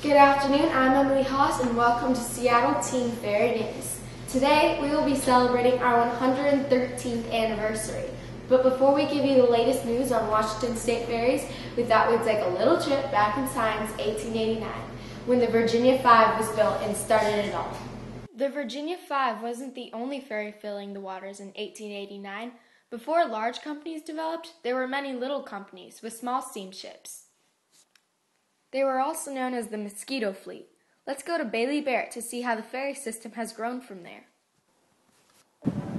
Good afternoon, I'm Emily Haas and welcome to Seattle Teen Fair News. Today we will be celebrating our 113th anniversary. But before we give you the latest news on Washington State Ferries, we thought we'd take a little trip back in time to 1889, when the Virginia Five was built and started it all. The Virginia Five wasn't the only ferry filling the waters in 1889. Before large companies developed, there were many little companies with small steamships. They were also known as the Mosquito Fleet. Let's go to Bailey Barrett to see how the ferry system has grown from there.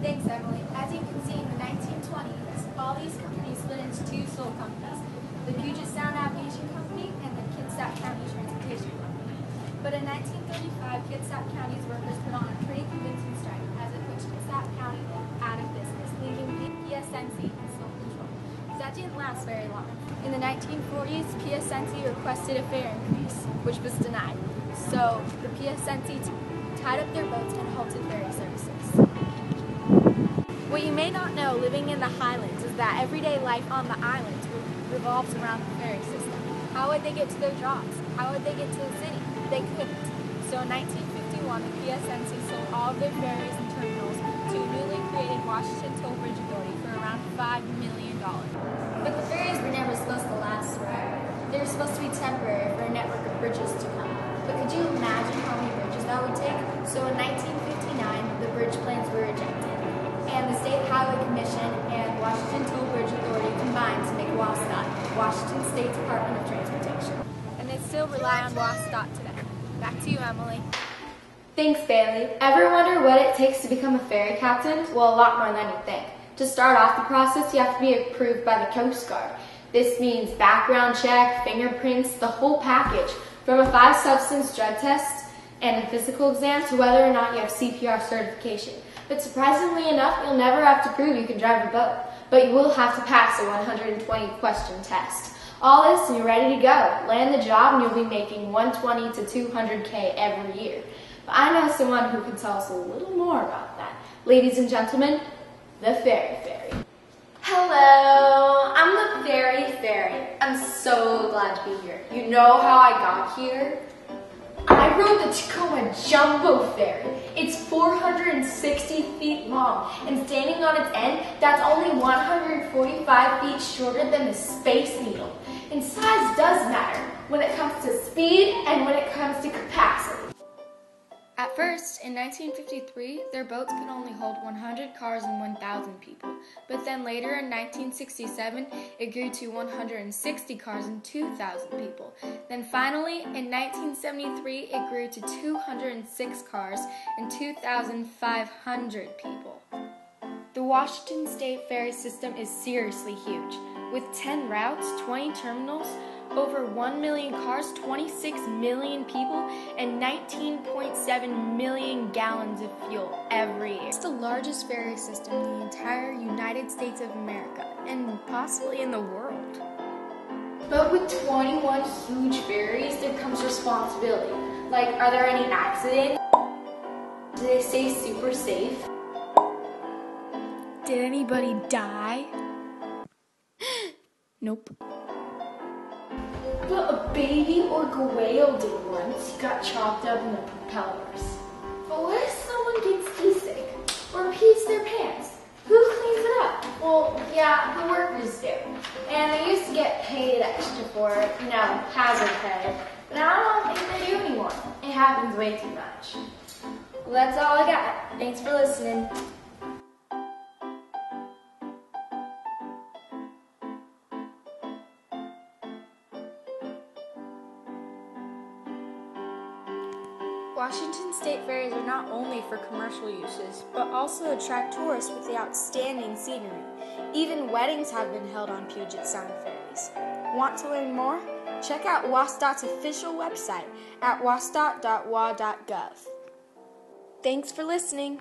Thanks, Emily. As you can see, in the 1920s, all these companies split into two sole companies, the Puget Sound Navigation Company and the Kitsap County Transportation Company. But in 1935, Kitsap County's workers put on a pretty convincing strike as it pushed Kitsap County out of business, leaving PSNC in sole control. That didn't last very long. In the 1940s, PSNC requested a fare increase, which was denied. So the PSNC tied up their boats and halted ferry services. What you may not know living in the Highlands is that everyday life on the islands revolves around the ferry system. How would they get to their jobs? How would they get to the city? They couldn't. So in 1951, the PSNC sold all of their ferries and terminals to a newly created Washington Toll Bridge Authority for around $5 million. But the ferries were never supposed to last forever. They were supposed to be temporary for a network of bridges to come. But could you imagine how many bridges that would take? So in 1959, the bridge plans were rejected, and the State Highway Commission and Washington Toll Bridge Authority combined to make WSDOT, Washington State Department of Transportation. And they still rely on WSDOT today. Back to you, Emily. Thanks, Bailey. Ever wonder what it takes to become a ferry captain? Well, a lot more than you think. To start off the process, you have to be approved by the Coast Guard. This means background check, fingerprints, the whole package, from a 5-substance drug test and a physical exam to whether or not you have CPR certification. But surprisingly enough, you'll never have to prove you can drive a boat, but you will have to pass a 120-question test. All this and you're ready to go. Land the job and you'll be making $120 to $200K every year. But I know someone who can tell us a little more about that. Ladies and gentlemen, the Fairy Fairy. Hello, I'm the Fairy Fairy. I'm so glad to be here. You know how I got here? I rode the Tacoma Jumbo Ferry. It's 460 feet long, and standing on its end, that's only 145 feet shorter than the Space Needle. And size does matter when it comes to speed and when it comes to capacity. At first, in 1953, their boats could only hold 100 cars and 1,000 people. But then later in 1967, it grew to 160 cars and 2,000 people. Then finally, in 1973, it grew to 206 cars and 2,500 people. The Washington State Ferry System is seriously huge. With 10 routes, 20 terminals, over 1 million cars, 26 million people, and 19.7 million gallons of fuel every year. It's the largest ferry system in the entire United States of America, and possibly in the world. But with 21 huge ferries, there comes responsibility. Like, are there any accidents? Do they stay super safe? Did anybody die? Nope. But a baby orca whale did once. He got chopped up in the propellers. But what if someone gets seasick or pees their pants? Who cleans it up? Well, yeah, the workers do. And they used to get paid extra for it, hazard pay. But now I don't think they do anymore. It happens way too much. Well, that's all I got. Thanks for listening. Washington State Ferries are not only for commercial uses, but also attract tourists with the outstanding scenery. Even weddings have been held on Puget Sound ferries. Want to learn more? Check out WSDOT's official website at wasdot.wa.gov. Thanks for listening.